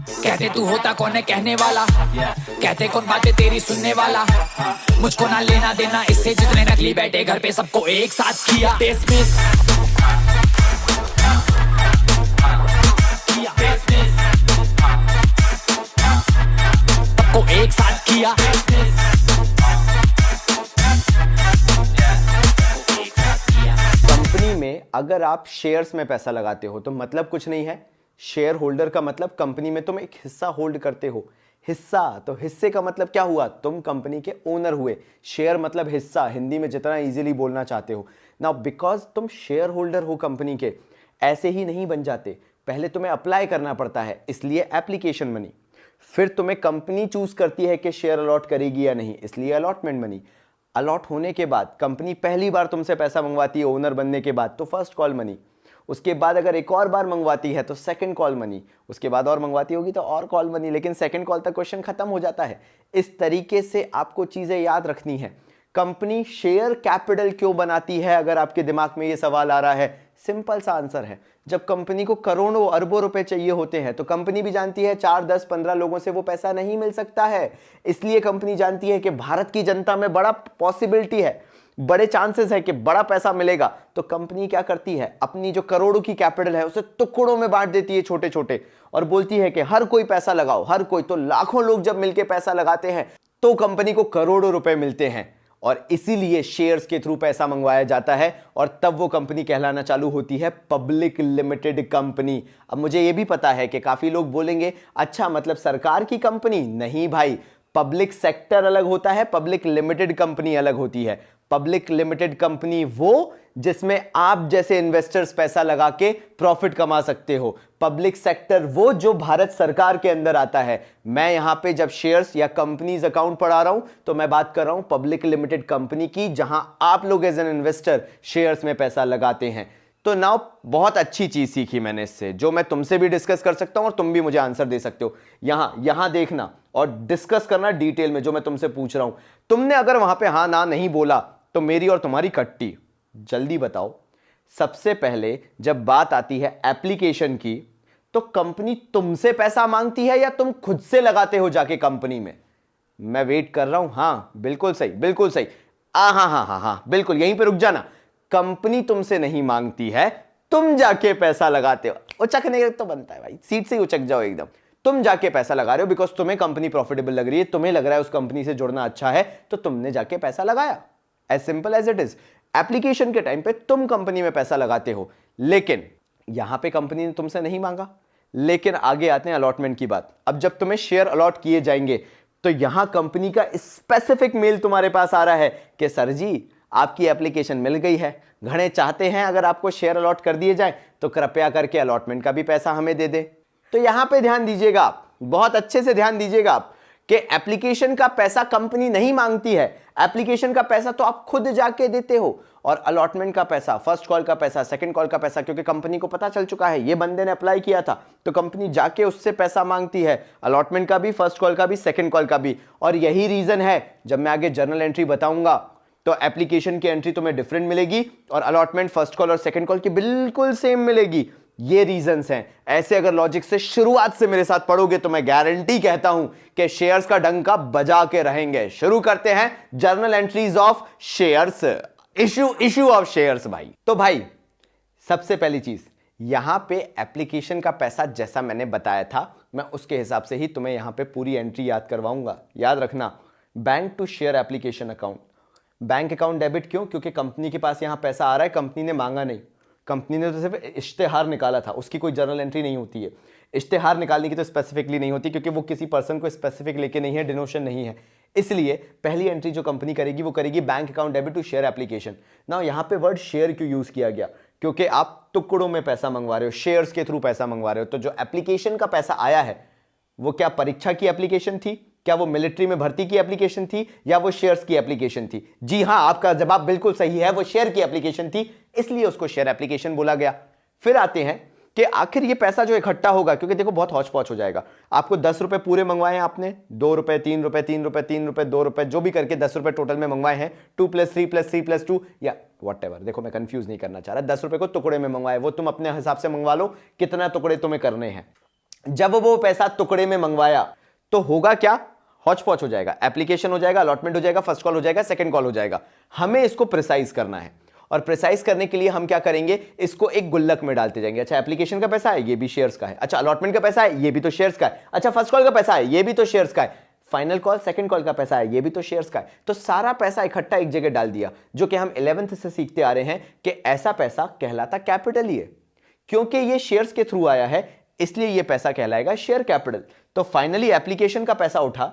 कहते तू होता कौन है कहने वाला, कहते कौन बातें तेरी सुनने वाला, मुझको ना लेना देना इससे जितने नकली बैठे घर पे सबको एक साथ किया डिसमिस। सबको एक साथ किया। कंपनी में अगर आप शेयर्स में पैसा लगाते हो तो मतलब कुछ नहीं है। शेयर होल्डर का मतलब कंपनी में तुम एक हिस्सा होल्ड करते हो। हिस्सा, तो हिस्से का मतलब क्या हुआ, तुम कंपनी के ओनर हुए। शेयर मतलब हिस्सा, हिंदी में जितना इजीली बोलना चाहते हो। नाउ बिकॉज तुम शेयर होल्डर हो कंपनी के, ऐसे ही नहीं बन जाते, पहले तुम्हें अप्लाई करना पड़ता है, इसलिए एप्लीकेशन मनी। फिर तुम्हें कंपनी चूज करती है कि शेयर अलॉट करेगी या नहीं, इसलिए अलॉटमेंट मनी। अलॉट होने के बाद कंपनी पहली बार तुमसे पैसा मंगवाती है ओनर बनने के बाद, तो फर्स्ट कॉल मनी। उसके बाद अगर एक और बार मंगवाती है तो सेकंड कॉल मनी। उसके बाद और मंगवाती होगी तो और कॉल मनी, लेकिन सेकंड कॉल तक क्वेश्चन खत्म हो जाता है। इस तरीके से आपको चीजें याद रखनी है। कंपनी शेयर कैपिटल क्यों बनाती है, अगर आपके दिमाग में ये सवाल आ रहा है, सिंपल सा आंसर है। जब कंपनी को करोड़ों अरबों रुपए चाहिए होते हैं तो कंपनी भी जानती है 4, 10, 15 लोगों से वो पैसा नहीं मिल सकता है। इसलिए कंपनी जानती है कि भारत की जनता में बड़ा पॉसिबिलिटी है, बड़े चांसेस है कि बड़ा पैसा मिलेगा। तो कंपनी क्या करती है, अपनी जो करोड़ों की कैपिटल है उसे टुकड़ों में बांट देती है, छोटे छोटे, और बोलती है कि हर कोई पैसा लगाओ, हर कोई। तो लाखों लोग जब मिलकर पैसा लगाते हैं तो कंपनी को करोड़ों रुपए मिलते हैं, और इसीलिए शेयर्स के थ्रू पैसा मंगवाया जाता है, और तब वो कंपनी कहलाना चालू होती है पब्लिक लिमिटेड कंपनी। अब मुझे ये भी पता है कि काफी लोग बोलेंगे अच्छा मतलब सरकार की कंपनी, नहीं भाई, पब्लिक सेक्टर अलग होता है, पब्लिक लिमिटेड कंपनी अलग होती है। पब्लिक लिमिटेड कंपनी वो जिसमें आप जैसे इन्वेस्टर्स पैसा लगा के प्रॉफिट कमा सकते हो। पब्लिक सेक्टर वो जो भारत सरकार के अंदर आता है। मैं यहां पे जब शेयर्स या कंपनीज अकाउंट पढ़ा रहा हूं तो मैं बात कर रहा हूं पब्लिक लिमिटेड कंपनी की, जहां आप लोग एज एन इन्वेस्टर शेयर्स में पैसा लगाते हैं। तो नाउ बहुत अच्छी चीज सीखी मैंने इससे, जो मैं तुमसे भी डिस्कस कर सकता हूं और तुम भी मुझे आंसर दे सकते हो। यहां देखना और डिस्कस करना डिटेल में जो मैं तुमसे पूछ रहा हूं। तुमने अगर वहां पे हां ना नहीं बोला तो मेरी और तुम्हारी कट्टी। जल्दी बताओ, सबसे पहले जब बात आती है एप्लीकेशन की तो कंपनी तुमसे पैसा मांगती है या तुम खुद से लगाते हो जाके कंपनी में? मैं वेट कर रहा हूं। हां बिल्कुल सही, बिल्कुल सही। हाँ, बिल्कुल यहीं पे रुक जाना। कंपनी तुमसे नहीं मांगती है, तुम जाके पैसा लगाते हो। उचकने तो बनता है भाई, सीट से ही उचक जाओ एकदम। तुम जाके पैसा लगा रहे हो बिकॉज तुम्हें कंपनी प्रॉफिटेबल लग रही है, तुम्हें लग रहा है उस कंपनी से जुड़ना अच्छा है, तो तुमने जाके पैसा लगाया। As simple as it is. Application के टाइम पे तुम कंपनी में पैसा लगाते हो, लेकिन यहां पे कंपनी ने तुमसे नहीं मांगा। लेकिन आगे आते हैं अलॉटमेंट की बात। अब जब तुम्हें शेयर अलॉट किए जाएंगे तो यहां कंपनी का स्पेसिफिक मेल तुम्हारे पास आ रहा है कि सर जी आपकी एप्लीकेशन मिल गई है, घणे चाहते हैं अगर आपको शेयर अलॉट कर दिए जाए तो कृपया करके अलॉटमेंट का भी पैसा हमें दे दे। तो यहां पे ध्यान दीजिएगा आप, बहुत अच्छे से ध्यान दीजिएगा आप कि एप्लीकेशन का पैसा कंपनी नहीं मांगती है। एप्लीकेशन का पैसा तो आप खुद जाके देते हो, और अलॉटमेंट का पैसा, फर्स्ट कॉल का पैसा, सेकंड कॉल का पैसा, क्योंकि कंपनी को पता चल चुका है ये बंदे ने अप्लाई किया था, तो कंपनी जाके उससे पैसा मांगती है, अलॉटमेंट का भी, फर्स्ट कॉल का भी, सेकंड कॉल का भी। और यही रीजन है, जब मैं आगे जर्नल एंट्री बताऊंगा तो एप्लीकेशन की एंट्री तुम्हें डिफरेंट मिलेगी और अलॉटमेंट फर्स्ट कॉल और सेकंड कॉल की बिल्कुल सेम मिलेगी। ये रीजंस हैं। ऐसे अगर लॉजिक से शुरुआत से मेरे साथ पढ़ोगे तो मैं गारंटी कहता हूं कि शेयर्स का डंका बजा के रहेंगे। शुरू करते हैं journal entries of shares, issue of shares. भाई तो भाई सबसे पहली चीज, यहां पे एप्लीकेशन का पैसा जैसा मैंने बताया था, मैं उसके हिसाब से ही तुम्हें यहां पे पूरी एंट्री याद करवाऊंगा। याद रखना, bank to share application account. Bank account debit क्यों? क्योंकि कंपनी के पास यहां पैसा आ रहा है, कंपनी ने मांगा नहीं, कंपनी ने तो सिर्फ इश्तेहार निकाला था, उसकी कोई जर्नल एंट्री नहीं होती है। इश्तेहार निकालने की तो स्पेसिफिकली नहीं होती, क्योंकि वो किसी पर्सन को स्पेसिफिक लेके नहीं है, डिनोशन नहीं है। इसलिए पहली एंट्री जो कंपनी करेगी वो करेगी bank account debit to share application. ना यहां पे वर्ड शेयर क्यों यूज किया गया? क्योंकि आप टुकड़ों में पैसा मंगवा रहे हो, शेयर्स के थ्रू पैसा मंगवा रहे हो। तो जो एप्लीकेशन का पैसा आया है वो क्या परीक्षा की एप्लीकेशन थी, क्या वो मिलिट्री में भर्ती की एप्लीकेशन थी, या वो शेयर्स की एप्लीकेशन थी? जी हां, आपका जवाब बिल्कुल सही है, वो शेयर की एप्लीकेशन थी, इसलिए उसको शेयर एप्लीकेशन बोला गया। फिर आते हैं कि आखिर ये पैसा जो इकट्ठा होगा, क्योंकि देखो बहुत हौच पौच हो जाएगा। आपको 10 रुपए पूरे मंगवाए हैं आपने, 2 रुपए, 3 रुपए, 3 रुपए, 3 रुपए, 2 रुपए, जो भी करके 10 रुपए टोटल में मंगवाए हैं, 2 + 3 + 3 + 2 या व्हाटएवर। देखो मैं कंफ्यूज नहीं करना चाह रहा, 10 रुपए को टुकड़े में मंगवाए, वो तुम अपने हिसाब से मंगवा लो कितना टुकड़े तुम्हें करने हैं। जब वो पैसा टुकड़े में मंगवाया तो होगा क्या, हौच पौच हो जाएगा, एप्लीकेशन हो जाएगा, अलॉटमेंट हो जाएगा, फर्स्ट कॉल हो जाएगा, सेकंड कॉल हो जाएगा। हमें इसको प्रिसाइज करना है और प्रिसाइज करने के लिए हम क्या करेंगे, इसको एक गुल्लक में डालते जाएंगे। अच्छा एप्लीकेशन का पैसा है, ये भी शेयर्स का है। अच्छा अलॉटमेंट का पैसा है, ये भी तो शेयर्स का है। अच्छा फर्स्ट कॉल का पैसा है, ये भी तो शेयर्स का है। फाइनल कॉल सेकंड कॉल का पैसा है, ये भी तो शेयर्स का है। तो सारा पैसा इकट्ठा एक जगह डाल दिया, जो कि हम 11th से सीखते आ रहे हैं कि ऐसा पैसा कहलाता कैपिटल ही है। क्योंकि ये शेयर्स के थ्रू आया है इसलिए ये पैसा कहलाएगा शेयर कैपिटल। तो फाइनली एप्लीकेशन का पैसा उठा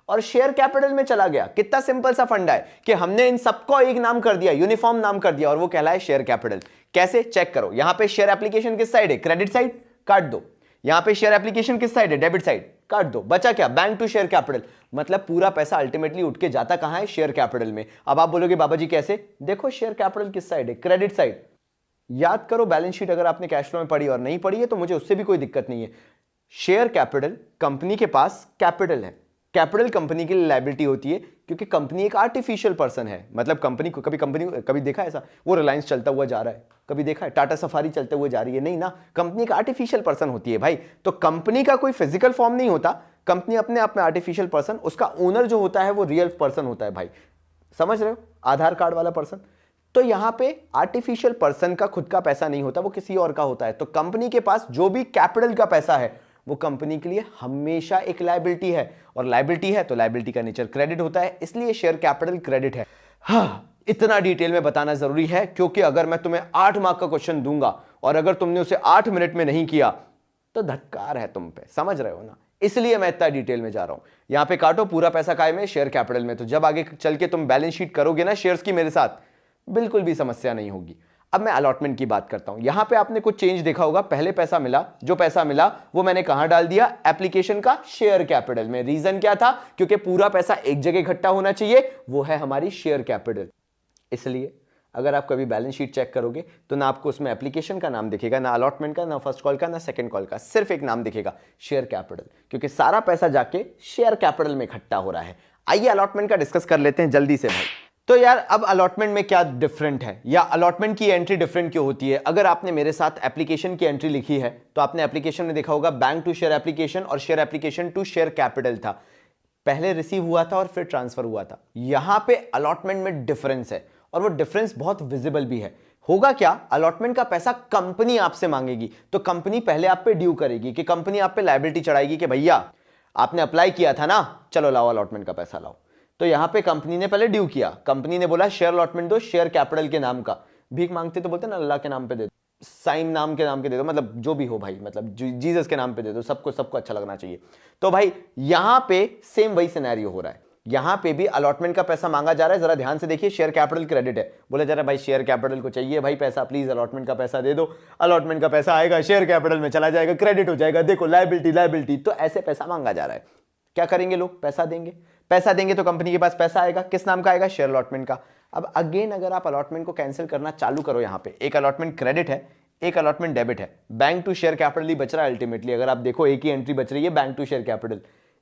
और शेयर कैपिटल में चला गया। कितना सिंपल सा फंडा है कि हमने इन सबको एक नाम कर दिया, यूनिफॉर्म नाम कर दिया, और वो कहलाए शेयर कैपिटल। कैसे, चेक करो। यहां पे शेयर एप्लीकेशन किस साइड है, क्रेडिट साइड, काट दो। यहां पे शेयर एप्लीकेशन किस साइड है, डेबिट साइड, काट दो। बचा क्या, बैंक टू शेयर कैपिटल। मतलब पूरा पैसा अल्टीमेटली उठ के जाता कहां है, शेयर कैपिटल में। अब आप बोलोगे बाबा जी कैसे, देखो शेयर कैपिटल किस साइड है, क्रेडिट साइड। याद करो बैलेंस शीट, अगर आपने कैश फ्लो में पढ़ी और नहीं पढ़ी है तो मुझे उससे भी कोई दिक्कत नहीं है। शेयर कैपिटल, कंपनी के पास कैपिटल है। कैपिटल कंपनी के लिए लायबिलिटी होती है क्योंकि कंपनी एक आर्टिफिशियल पर्सन है। मतलब कंपनी को कभी देखा है ऐसा, वो रिलायंस चलता हुआ जा रहा है, कभी देखा है टाटा सफारी चलते हुए जा रही है, नहीं ना। कंपनी एक आर्टिफिशियल पर्सन होती है भाई। तो कंपनी का कोई फिजिकल फॉर्म नहीं होता, कंपनी अपने आप में आर्टिफिशियल पर्सन, उसका ओनर जो होता है वो रियल पर्सन होता है भाई। समझ रहे हो, आधार कार्ड वाला पर्सन। तो यहां पे आर्टिफिशियल पर्सन का खुद का पैसा नहीं होता, वो किसी और का होता है। तो कंपनी के पास जो भी कैपिटल का पैसा है वो कंपनी के लिए हमेशा एक लायबिलिटी है, और लायबिलिटी है तो लायबिलिटी का नेचर क्रेडिट होता है, इसलिए शेयर कैपिटल क्रेडिट है। हाँ, इतना डिटेल में बताना जरूरी है क्योंकि अगर मैं तुम्हें 8 मार्क का क्वेश्चन दूंगा और अगर तुमने उसे 8 मिनट में नहीं किया तो धक्कार है तुम पे, समझ रहे हो ना। इसलिए मैं इतना डिटेल में जा रहा हूं। यहां पे काटो, पूरा पैसा काय में, शेयर कैपिटल में। तो जब आगे चल के तुम बैलेंस शीट करोगे ना शेयर्स की मेरे साथ, बिल्कुल भी समस्या नहीं होगी। अब मैं अलॉटमेंट की बात करता हूं। यहां पे आपने कुछ चेंज देखा होगा। पहले पैसा मिला, जो पैसा मिला वो मैंने कहां डाल दिया, एप्लीकेशन का शेयर कैपिटल में। रीजन क्या था, क्योंकि पूरा पैसा एक जगह इकट्ठा होना चाहिए, वो है हमारी शेयर कैपिटल। इसलिए अगर आप कभी बैलेंस शीट चेक करोगे तो ना आपको उसमें एप्लीकेशन का नाम दिखेगा, ना अलॉटमेंट का, ना फर्स्ट कॉल का, ना सेकंड कॉल का, सिर्फ एक नाम दिखेगा, शेयर कैपिटल। क्योंकि सारा पैसा जाके शेयर कैपिटल में इकट्ठा हो रहा है। आइए अलॉटमेंट का डिस्कस कर लेते हैं जल्दी से भाई। तो यार अब अलॉटमेंट में क्या डिफरेंट है, या अलॉटमेंट की एंट्री डिफरेंट क्यों होती है। अगर आपने मेरे साथ एप्लीकेशन की एंट्री लिखी है तो आपने एप्लीकेशन में देखा होगा बैंक टू शेयर एप्लीकेशन और share application to share capital था। पहले रिसीव हुआ था और फिर ट्रांसफर हुआ था। यहां पे अलॉटमेंट में डिफरेंस है और वो डिफरेंस बहुत विजिबल भी है। होगा क्या, अलॉटमेंट का पैसा कंपनी आपसे मांगेगी तो कंपनी पहले आप पे ड्यू करेगी, कि कंपनी आप पे लायबिलिटी चढ़ाएगी कि भैया आपने अप्लाई किया था ना, चलो लाओ अलॉटमेंट का पैसा लाओ। तो यहां पे कंपनी ने पहले ड्यू किया, कंपनी ने बोला शेयर अलॉटमेंट दो शेयर कैपिटल के नाम का। भीख मांगते तो बोलते ना अल्लाह के नाम पे दे दो, साइन नाम के नाम के दे दो, मतलब जो भी हो भाई, मतलब जीसस के नाम पे दे दो, सबको अच्छा लगना चाहिए। तो भाई यहां पे सेम वही सिनेरियो हो रहा है। यहां पे भी अलॉटमेंट का पैसा मांगा जा रहा है। जरा ध्यान से देखिए, शेयर कैपिटल क्रेडिट है, बोला जा रहा है भाई शेयर कैपिटल को चाहिए भाई पैसा, प्लीज अलॉटमेंट का पैसा दे दो। अलॉटमेंट का पैसा आएगा, शेयर कैपिटल में चला जाएगा, क्रेडिट हो जाएगा, देखो लायबिलिटी। तो ऐसे पैसा मांगा जा रहा है। क्या करेंगे लोग, पैसा देंगे। पैसा देंगे तो कंपनी के पास पैसा आएगा, किस नाम का आएगा, शेयर अलॉटमेंट का। अब अगेन अगर आप अलॉटमेंट को कैंसिल करना चालू करो, यहां पे एक अलॉटमेंट क्रेडिट है, एक अलॉटमेंट डेबिट है, बैंक टू शेयर कैपिटल ही बच रहा है अल्टीमेटली। अगर आप देखो एक ही एंट्री बच रही है, बैंक टू शेयर कैपिटल।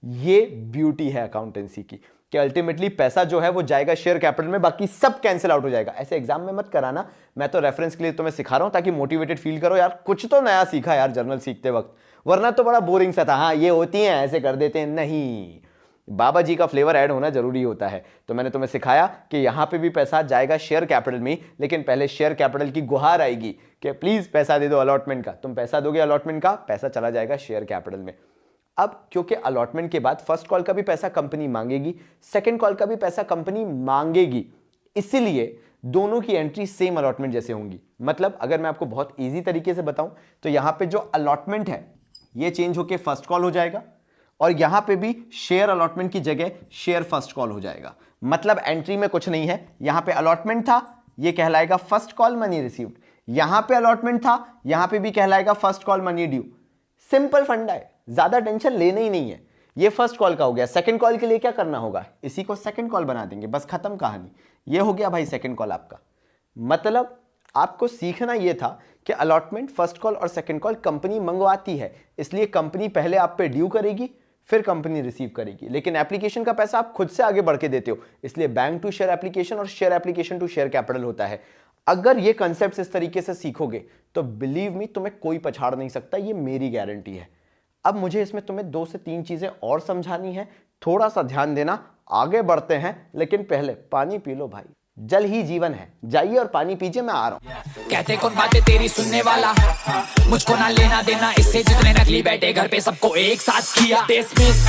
ये ब्यूटी है अकाउंटेंसी की कि अल्टीमेटली पैसा जो है वो जाएगा शेयर कैपिटल में, बाकी सब कैंसिल आउट हो जाएगा। ऐसे एग्जाम में मत कराना, मैं तो रेफरेंस के लिए तुम्हें सिखा रहा हूं ताकि मोटिवेटेड फील करो, यार कुछ तो नया सीखा यार जर्नल सीखते वक्त, वरना तो बड़ा बोरिंग सा था। हाँ ये होती है, ऐसे कर देते हैं, नहीं, बाबा जी का फ्लेवर ऐड होना जरूरी होता है। तो मैंने तुम्हें सिखाया कि यहां पे भी पैसा जाएगा शेयर कैपिटल में, लेकिन पहले शेयर कैपिटल की गुहार आएगी कि प्लीज पैसा दे दो अलॉटमेंट का। तुम पैसा दोगे अलॉटमेंट का, पैसा चला जाएगा शेयर कैपिटल में। अब क्योंकि अलॉटमेंट के बाद फर्स्ट कॉल का भी पैसा कंपनी मांगेगी, सेकंड कॉल का भी पैसा कंपनी मांगेगी, इसीलिए दोनों की एंट्री सेम अलॉटमेंट जैसे होंगी। मतलब अगर मैं आपको बहुत इजी तरीके से बताऊं तो यहां पे जो अलॉटमेंट है ये चेंज होकर फर्स्ट कॉल हो जाएगा, और यहां पे भी शेयर अलॉटमेंट की जगह शेयर फर्स्ट कॉल हो जाएगा। मतलब एंट्री में कुछ नहीं है, यहां पे अलॉटमेंट था, ये कहलाएगा फर्स्ट कॉल मनी रिसीव्ड। यहां पे अलॉटमेंट था, यहां पे भी कहलाएगा first call money due. Simple फंडा है, ज्यादा टेंशन लेना ही नहीं है। ये फर्स्ट कॉल का हो गया। सेकंड कॉल के लिए क्या करना होगा, इसी को सेकंड कॉल बना देंगे, बस खत्म कहानी। ये हो गया भाई सेकंड कॉल आपका। मतलब आपको सीखना यह था कि अलॉटमेंट, फर्स्ट कॉल और सेकंड कॉल कंपनी मंगवाती है, इसलिए कंपनी पहले आप पे ड्यू करेगी, फिर कंपनी रिसीव करेगी। लेकिन एप्लीकेशन का पैसा आप खुद से आगे बढ़ के देते हो, इसलिए बैंक टू शेयर एप्लीकेशन और share application to share capital होता है। अगर ये कंसेप्ट इस तरीके से सीखोगे तो बिलीव मी तुम्हें कोई पछाड़ नहीं सकता, ये मेरी गारंटी है। अब मुझे इसमें तुम्हें 2 से 3 चीजें और समझानी है, थोड़ा सा ध्यान देना। आगे बढ़ते हैं, लेकिन पहले पानी पी लो भाई, जल ही जीवन है। जाइए और पानी पीजिए, मैं आ रहा हूं। कहते कौन बातें तेरी सुनने वाला, मुझको ना लेना देना इससे जितने नकली बैठे घर पे सबको एक साथ किया। Dismiss,